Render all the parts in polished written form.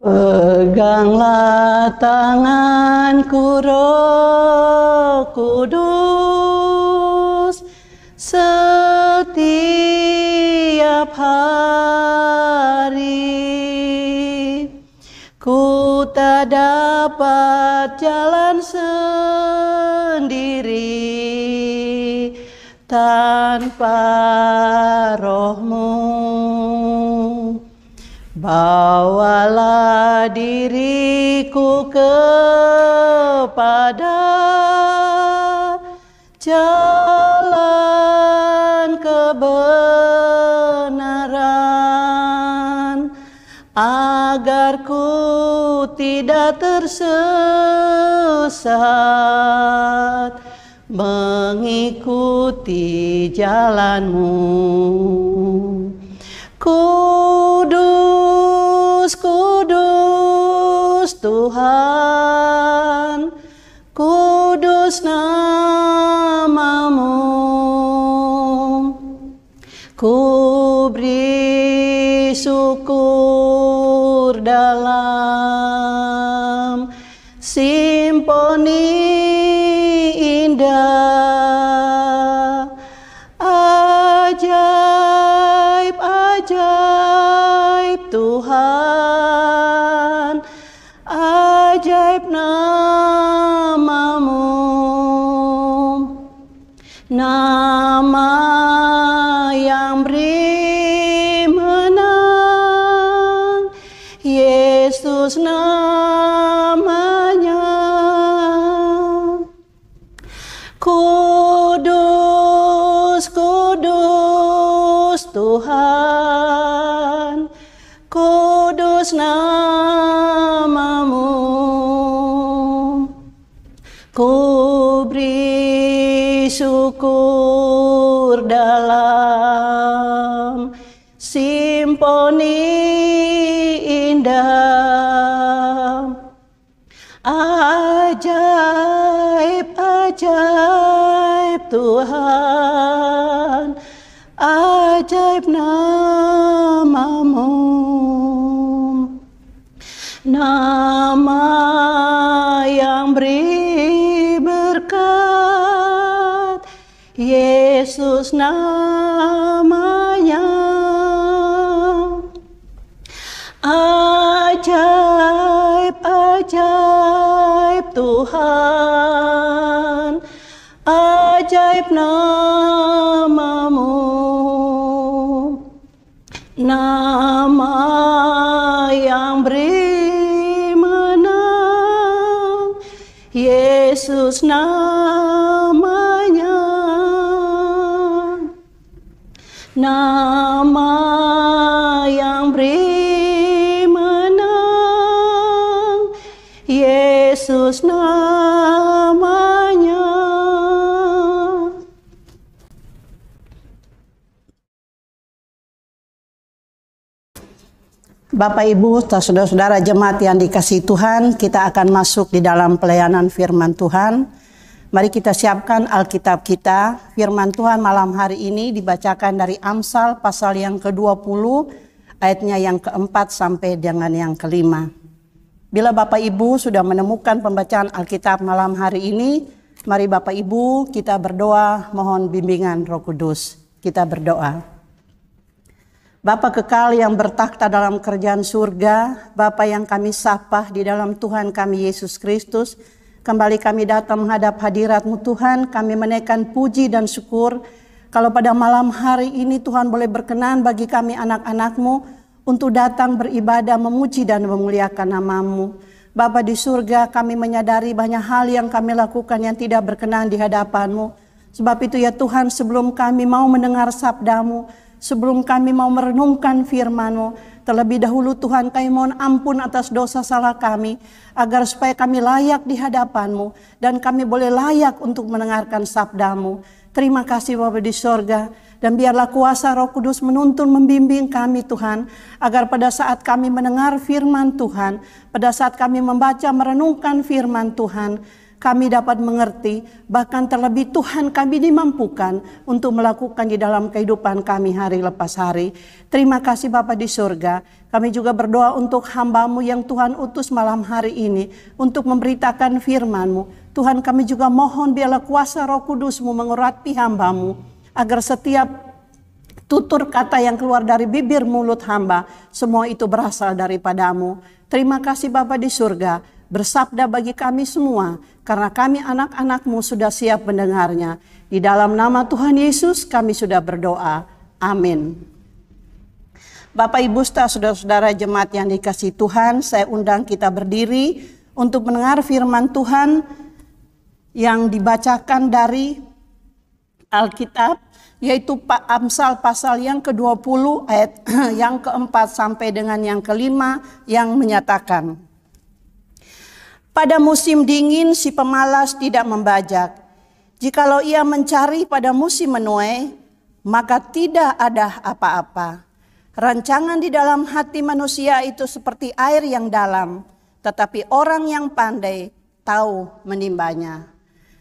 Peganglah tanganku Roh Kudus setiap hari. Ku tak dapat jalan sendiri tanpa Roh-Mu. Bawalah diriku kepada jalan kebenaran, agar ku tidak tersesat mengikuti jalan-Mu. Kudus, kudus Tuhan, kudus nama-Mu. Ku beri syukur dalam simfoni indah, ajaib, ajaib Tuhan, ajaib nama-Mu. Nama yang beri menang, Yesus namanya. Kudus, kudus Tuhan, kudus nama-Mu. Ku beri syukur dalam simfoni indah, ajaib, ajaib Tuhan, ajaib nama-Mu. Nama yang beri berkat, Yesus namanya. Ajaib, ajaib Tuhan, ajaib nama-Mu. Nama yang beri menang, Yesus namanya. Nama yang beri menang, Yesus namanya. Bapak Ibu, saudara-saudara jemaat yang dikasihi Tuhan, kita akan masuk di dalam pelayanan firman Tuhan. Mari kita siapkan Alkitab kita. Firman Tuhan malam hari ini dibacakan dari Amsal pasal yang ke-20, ayatnya yang ke-4 sampai dengan yang ke-5. Bila Bapak Ibu sudah menemukan pembacaan Alkitab malam hari ini, mari Bapak Ibu kita berdoa mohon bimbingan Roh Kudus. Kita berdoa. Bapa kekal yang bertakhta dalam kerajaan surga, Bapa yang kami sapa di dalam Tuhan kami Yesus Kristus, kembali kami datang menghadap hadirat-Mu Tuhan, kami menaikkan puji dan syukur. Kalau pada malam hari ini Tuhan boleh berkenan bagi kami anak-anak-Mu untuk datang beribadah, memuji dan memuliakan nama-Mu. Bapa di surga, kami menyadari banyak hal yang kami lakukan yang tidak berkenan di hadapan-Mu. Sebab itu ya Tuhan, sebelum kami mau mendengar sabda-Mu, sebelum kami mau merenungkan firman-Mu, terlebih dahulu Tuhan kami mohon ampun atas dosa salah kami, agar supaya kami layak di hadapan-Mu, dan kami boleh layak untuk mendengarkan sabda-Mu. Terima kasih Bapa di sorga, dan biarlah kuasa Roh Kudus menuntun membimbing kami Tuhan, agar pada saat kami mendengar firman Tuhan, pada saat kami membaca merenungkan firman Tuhan, kami dapat mengerti, bahkan terlebih Tuhan kami dimampukan untuk melakukan di dalam kehidupan kami hari lepas hari. Terima kasih Bapa di surga. Kami juga berdoa untuk hamba-Mu yang Tuhan utus malam hari ini untuk memberitakan firman-Mu. Tuhan, kami juga mohon biarlah kuasa Roh Kudus-Mu mengurapi hamba-Mu, agar setiap tutur kata yang keluar dari bibir mulut hamba, semua itu berasal daripada-Mu. Terima kasih Bapa di surga, bersabda bagi kami semua, karena kami anak-anak-Mu sudah siap mendengarnya. Di dalam nama Tuhan Yesus kami sudah berdoa. Amin. Bapak Ibu saudara-saudara jemaat yang dikasihi Tuhan, saya undang kita berdiri untuk mendengar firman Tuhan yang dibacakan dari Alkitab, yaitu Amsal pasal yang ke-20 ayat yang ke-4 sampai dengan yang ke-5 yang menyatakan, pada musim dingin si pemalas tidak membajak. Jikalau ia mencari pada musim menuai, maka tidak ada apa-apa. Rancangan di dalam hati manusia itu seperti air yang dalam, tetapi orang yang pandai tahu menimbanya.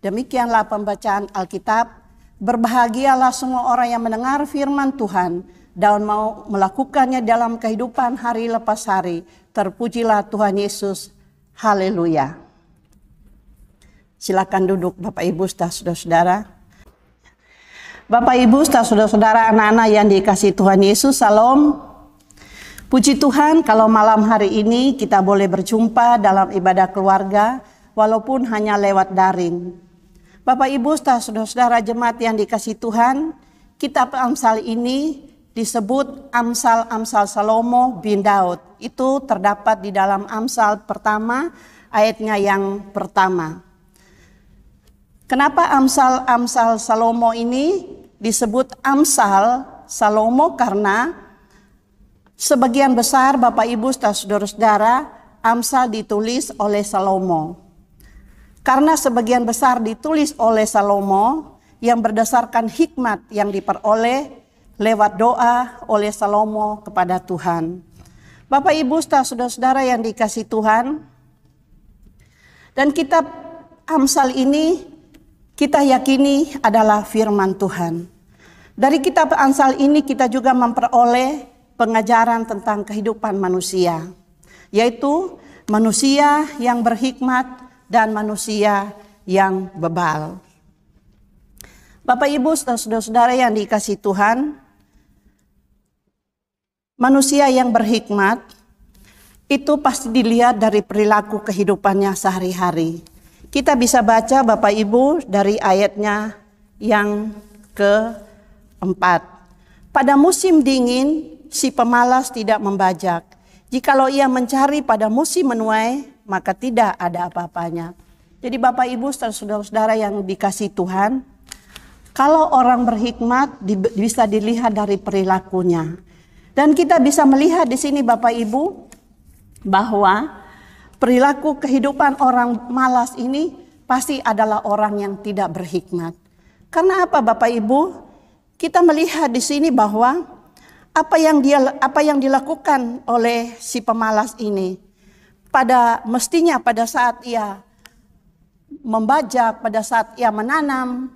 Demikianlah pembacaan Alkitab. Berbahagialah semua orang yang mendengar firman Tuhan dan mau melakukannya dalam kehidupan hari lepas hari. Terpujilah Tuhan Yesus. Haleluya. Silakan duduk Bapak Ibu saudara-saudara. Bapak Ibu saudara-saudara, anak-anak yang dikasihi Tuhan Yesus, salam. Puji Tuhan kalau malam hari ini kita boleh berjumpa dalam ibadah keluarga walaupun hanya lewat daring. Bapak Ibu saudara-saudara jemaat yang dikasihi Tuhan, kitab Amsal ini disebut Amsal Salomo bin Daud. Itu terdapat di dalam Amsal pertama, ayatnya yang pertama. Kenapa Amsal Salomo ini disebut Amsal Salomo? Karena sebagian besar Bapak Ibu saudara-saudara, Amsal ditulis oleh Salomo. Karena sebagian besar ditulis oleh Salomo yang berdasarkan hikmat yang diperoleh lewat doa oleh Salomo kepada Tuhan. Bapak Ibu saudara-saudara yang dikasihi Tuhan, dan kitab Amsal ini kita yakini adalah firman Tuhan. Dari kitab Amsal ini kita juga memperoleh pengajaran tentang kehidupan manusia, yaitu manusia yang berhikmat dan manusia yang bebal. Bapak Ibu saudara-saudara yang dikasihi Tuhan, manusia yang berhikmat itu pasti dilihat dari perilaku kehidupannya sehari-hari. Kita bisa baca Bapak Ibu dari ayatnya yang ke-4. Pada musim dingin si pemalas tidak membajak. Jikalau ia mencari pada musim menuai, maka tidak ada apa-apanya. Jadi Bapak Ibu saudara-saudara yang dikasihi Tuhan, kalau orang berhikmat bisa dilihat dari perilakunya. Dan kita bisa melihat di sini Bapak Ibu bahwa perilaku kehidupan orang malas ini pasti adalah orang yang tidak berhikmat. Karena apa Bapak Ibu? Kita melihat di sini bahwa apa yang dilakukan oleh si pemalas ini, mestinya pada saat ia membajak, pada saat ia menanam,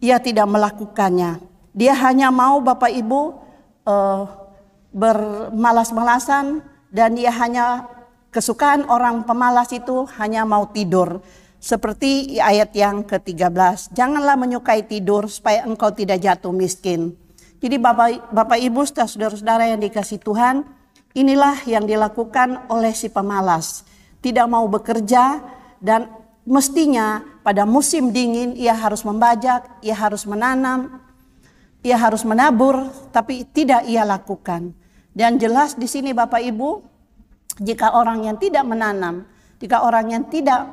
ia tidak melakukannya. Dia hanya mau Bapak Ibu bermalas-malasan, dan dia hanya kesukaan orang pemalas itu hanya mau tidur. Seperti ayat yang ke-13, janganlah menyukai tidur supaya engkau tidak jatuh miskin. Jadi Bapak Ibu saudara-saudara yang dikasihi Tuhan, inilah yang dilakukan oleh si pemalas. Tidak mau bekerja, dan mestinya pada musim dingin ia harus membajak, ia harus menanam, ia harus menabur, tapi tidak ia lakukan. Dan jelas di sini Bapak Ibu, jika orang yang tidak menanam, jika orang yang tidak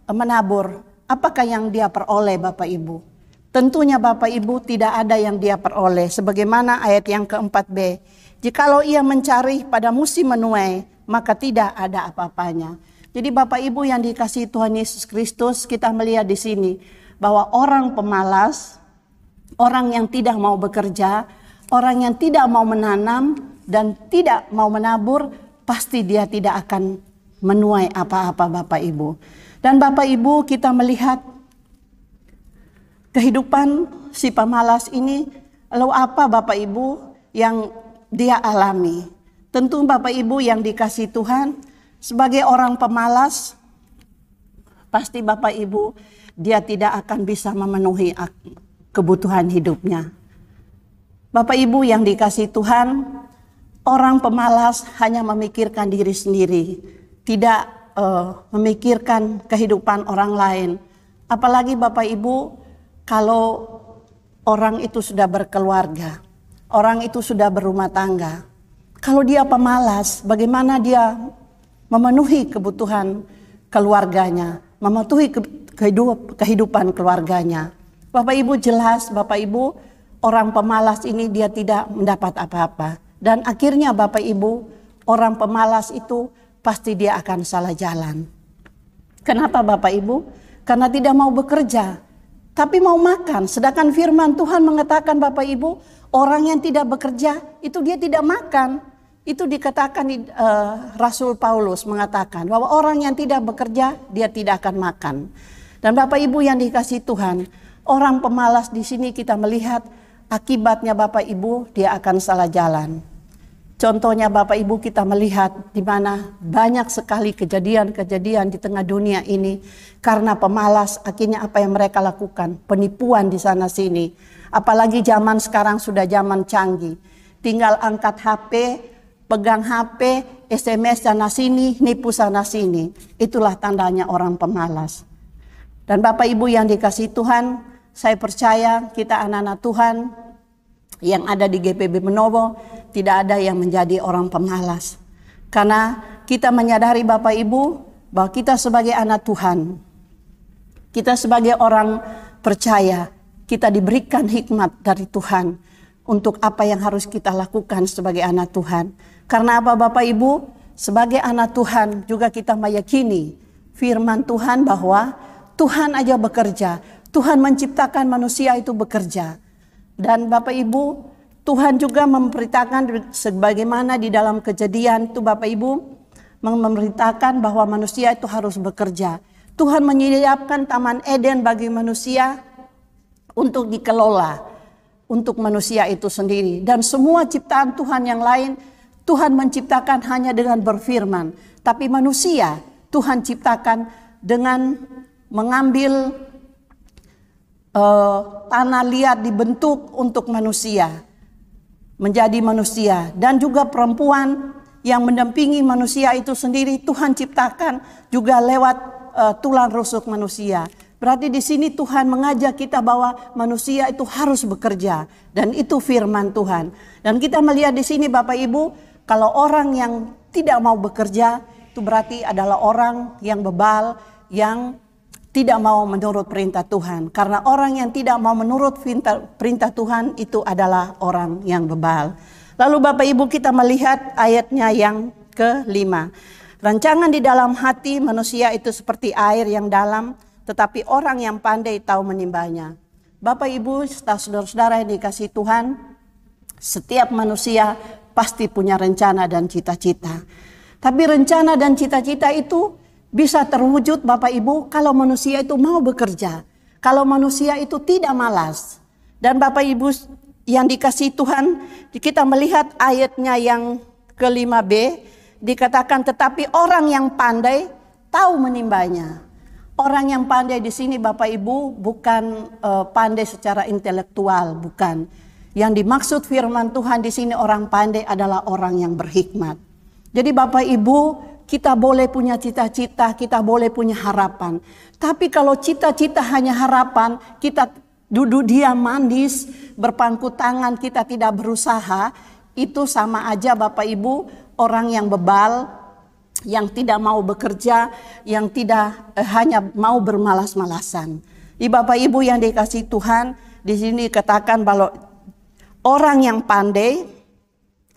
menabur, apakah yang dia peroleh Bapak Ibu? Tentunya Bapak Ibu tidak ada yang dia peroleh. Sebagaimana ayat yang ke-4b. Jikalau ia mencari pada musim menuai, maka tidak ada apa-apanya. Jadi Bapak Ibu yang dikasihi Tuhan Yesus Kristus, kita melihat di sini bahwa orang pemalas, orang yang tidak mau bekerja, orang yang tidak mau menanam dan tidak mau menabur, pasti dia tidak akan menuai apa-apa Bapak Ibu. Dan Bapak Ibu, kita melihat kehidupan si pemalas ini, lalu apa Bapak Ibu yang dia alami? Tentu Bapak Ibu yang dikasihi Tuhan, sebagai orang pemalas, pasti Bapak Ibu dia tidak akan bisa memenuhi kebutuhan hidupnya. Bapak Ibu yang dikasihi Tuhan, orang pemalas hanya memikirkan diri sendiri, tidak memikirkan kehidupan orang lain. Apalagi Bapak Ibu, kalau orang itu sudah berkeluarga, orang itu sudah berumah tangga. Kalau dia pemalas, bagaimana dia memenuhi kebutuhan keluarganya, memenuhi kehidupan keluarganya? Bapak Ibu jelas, Bapak Ibu, orang pemalas ini dia tidak mendapat apa-apa. Dan akhirnya Bapak Ibu, orang pemalas itu pasti dia akan salah jalan. Kenapa Bapak Ibu? Karena tidak mau bekerja, tapi mau makan. Sedangkan firman Tuhan mengatakan Bapak Ibu, orang yang tidak bekerja itu dia tidak makan. Itu dikatakan Rasul Paulus mengatakan bahwa orang yang tidak bekerja dia tidak akan makan. Dan Bapak Ibu yang dikasihi Tuhan, orang pemalas di sini kita melihat akibatnya Bapak Ibu dia akan salah jalan. Contohnya Bapak Ibu kita melihat di mana banyak sekali kejadian-kejadian di tengah dunia ini karena pemalas. Akhirnya apa yang mereka lakukan? Penipuan di sana sini. Apalagi zaman sekarang sudah zaman canggih. Tinggal angkat HP, pegang HP, SMS sana sini, nipu sana sini. Itulah tandanya orang pemalas. Dan Bapak Ibu yang dikasihi Tuhan, saya percaya kita anak-anak Tuhan yang ada di GPB Menowo tidak ada yang menjadi orang pemalas. Karena kita menyadari Bapak Ibu bahwa kita sebagai anak Tuhan, kita sebagai orang percaya, kita diberikan hikmat dari Tuhan untuk apa yang harus kita lakukan sebagai anak Tuhan. Karena apa Bapak Ibu? Sebagai anak Tuhan juga kita meyakini firman Tuhan bahwa Tuhan aja bekerja. Tuhan menciptakan manusia itu bekerja. Dan Bapak Ibu, Tuhan juga memberitakan sebagaimana di dalam Kejadian itu Bapak Ibu memberitakan bahwa manusia itu harus bekerja. Tuhan menyiapkan Taman Eden bagi manusia untuk dikelola untuk manusia itu sendiri. Dan semua ciptaan Tuhan yang lain Tuhan menciptakan hanya dengan berfirman. Tapi manusia Tuhan ciptakan dengan mengambil tanah liat dibentuk untuk manusia. Menjadi manusia. Dan juga perempuan yang mendampingi manusia itu sendiri Tuhan ciptakan juga lewat tulang rusuk manusia. Berarti di sini Tuhan mengajak kita bahwa manusia itu harus bekerja. Dan itu firman Tuhan. Dan kita melihat di sini Bapak Ibu, kalau orang yang tidak mau bekerja itu berarti adalah orang yang bebal, yang tidak mau menurut perintah Tuhan. Karena orang yang tidak mau menurut perintah Tuhan itu adalah orang yang bebal. Lalu Bapak Ibu kita melihat ayatnya yang ke-5. Rancangan di dalam hati manusia itu seperti air yang dalam, tetapi orang yang pandai tahu menimbanya. Bapak Ibu, saudara-saudara yang dikasihi Tuhan, setiap manusia pasti punya rencana dan cita-cita. Tapi rencana dan cita-cita itu bisa terwujud Bapak Ibu kalau manusia itu mau bekerja. Kalau manusia itu tidak malas. Dan Bapak Ibu yang dikasihi Tuhan, kita melihat ayatnya yang ke-5b. Dikatakan tetapi orang yang pandai tahu menimbanya. Orang yang pandai di sini Bapak Ibu bukan pandai secara intelektual, bukan. Yang dimaksud firman Tuhan di sini orang pandai adalah orang yang berhikmat. Jadi Bapak Ibu, kita boleh punya cita-cita, kita boleh punya harapan. Tapi kalau cita-cita hanya harapan, kita duduk diam manis, berpangku tangan, kita tidak berusaha, itu sama aja Bapak Ibu, orang yang bebal, yang tidak mau bekerja, yang tidak hanya mau bermalas-malasan. Bapak Ibu yang dikasihi Tuhan, di sini katakan bahwa orang yang pandai,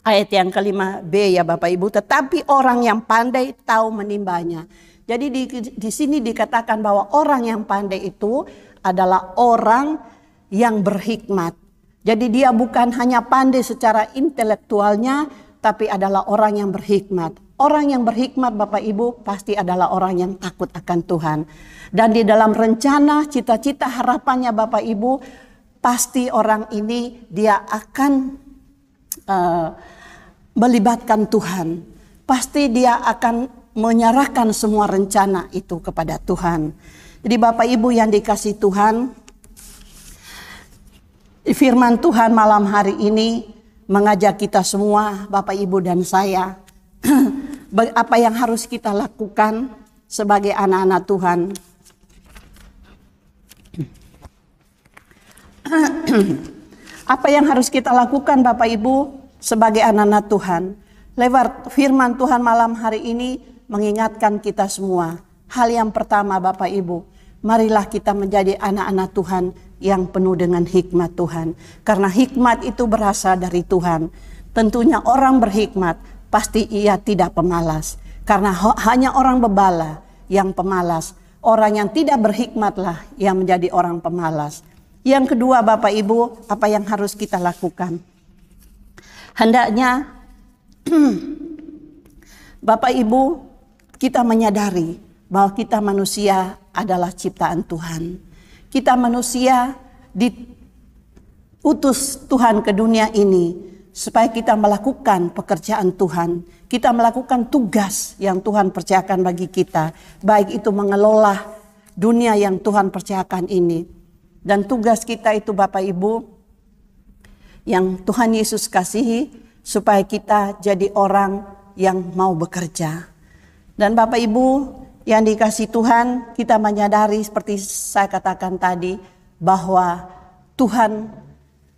ayat yang ke-5b ya Bapak Ibu, tetapi orang yang pandai tahu menimbanya. Jadi di sini dikatakan bahwa orang yang pandai itu adalah orang yang berhikmat. Jadi dia bukan hanya pandai secara intelektualnya, tapi adalah orang yang berhikmat. Orang yang berhikmat Bapak Ibu pasti adalah orang yang takut akan Tuhan. Dan di dalam rencana, cita-cita, harapannya Bapak Ibu, pasti orang ini dia akan melibatkan Tuhan. Pasti dia akan menyerahkan semua rencana itu kepada Tuhan. Jadi Bapak Ibu yang dikasihi Tuhan, firman Tuhan malam hari ini mengajak kita semua, Bapak Ibu dan saya, apa yang harus kita lakukan sebagai anak-anak Tuhan. Apa yang harus kita lakukan Bapak Ibu sebagai anak-anak Tuhan? Lewat firman Tuhan malam hari ini mengingatkan kita semua. Hal yang pertama Bapak Ibu, marilah kita menjadi anak-anak Tuhan yang penuh dengan hikmat Tuhan. Karena hikmat itu berasal dari Tuhan. Tentunya orang berhikmat pasti ia tidak pemalas. Karena hanya orang bebala yang pemalas. Orang yang tidak berhikmatlah yang menjadi orang pemalas. Yang kedua Bapak Ibu, apa yang harus kita lakukan? Hendaknya Bapak Ibu kita menyadari bahwa kita manusia adalah ciptaan Tuhan. Kita manusia diutus Tuhan ke dunia ini supaya kita melakukan pekerjaan Tuhan. Kita melakukan tugas yang Tuhan percayakan bagi kita. Baik itu mengelola dunia yang Tuhan percayakan ini. Dan tugas kita itu Bapak Ibu yang Tuhan Yesus kasihi supaya kita jadi orang yang mau bekerja. Dan Bapak Ibu yang dikasihi Tuhan, kita menyadari seperti saya katakan tadi bahwa Tuhan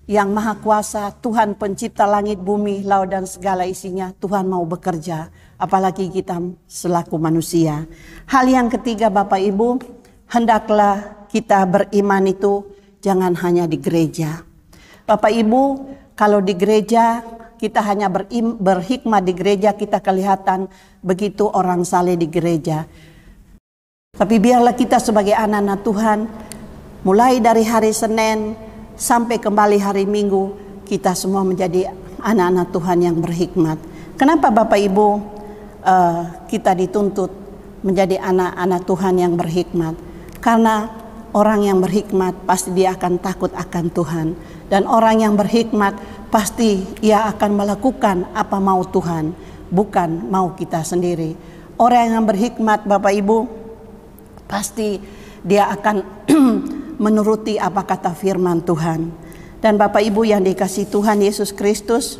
yang Maha Kuasa, Tuhan pencipta langit, bumi, laut dan segala isinya, Tuhan mau bekerja, apalagi kita selaku manusia. Hal yang ketiga Bapak Ibu, hendaklah kita beriman itu jangan hanya di gereja. Bapak Ibu, kalau di gereja kita hanya berhikmat di gereja, kita kelihatan begitu orang saleh di gereja. Tapi biarlah kita sebagai anak-anak Tuhan, mulai dari hari Senin sampai kembali hari Minggu, kita semua menjadi anak-anak Tuhan yang berhikmat. Kenapa Bapak Ibu kita dituntut menjadi anak-anak Tuhan yang berhikmat? Karena orang yang berhikmat pasti dia akan takut akan Tuhan. Dan orang yang berhikmat pasti ia akan melakukan apa mau Tuhan, bukan mau kita sendiri. Orang yang berhikmat Bapak Ibu pasti dia akan menuruti apa kata firman Tuhan. Dan Bapak Ibu yang dikasihi Tuhan Yesus Kristus,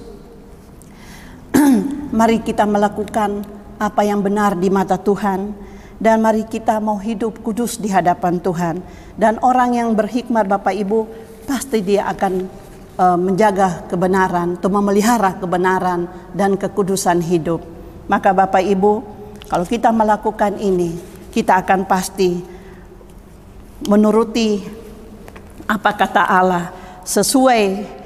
mari kita melakukan apa yang benar di mata Tuhan. Dan mari kita mau hidup kudus di hadapan Tuhan. Dan orang yang berhikmat Bapak Ibu pasti dia akan menjaga kebenaran, atau memelihara kebenaran dan kekudusan hidup. Maka Bapak Ibu, kalau kita melakukan ini, kita akan pasti menuruti apa kata Allah sesuai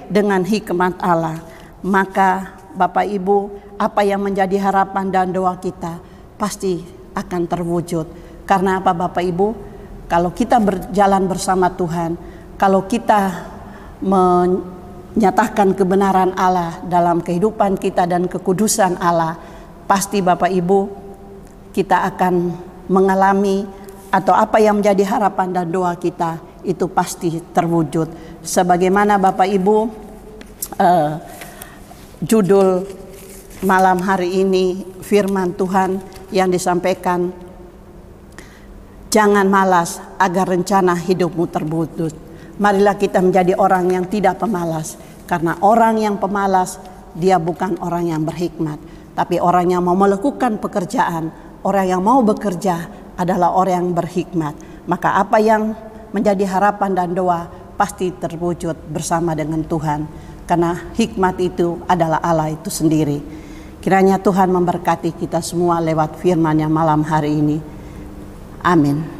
dengan hikmat Allah. Maka Bapak Ibu, apa yang menjadi harapan dan doa kita pasti akan terwujud. Karena apa Bapak Ibu? Kalau kita berjalan bersama Tuhan, kalau kita menyatakan kebenaran Allah dalam kehidupan kita dan kekudusan Allah, pasti Bapak Ibu kita akan mengalami atau apa yang menjadi harapan dan doa kita itu pasti terwujud. Sebagaimana Bapak Ibu judul malam hari ini firman Tuhan yang disampaikan, jangan malas agar rencana hidupmu terwujud. Marilah kita menjadi orang yang tidak pemalas, karena orang yang pemalas dia bukan orang yang berhikmat, tapi orang yang mau melakukan pekerjaan, orang yang mau bekerja adalah orang yang berhikmat. Maka apa yang menjadi harapan dan doa pasti terwujud bersama dengan Tuhan. Karena hikmat itu adalah Allah itu sendiri. Kiranya Tuhan memberkati kita semua lewat firman-Nya malam hari ini. Amin.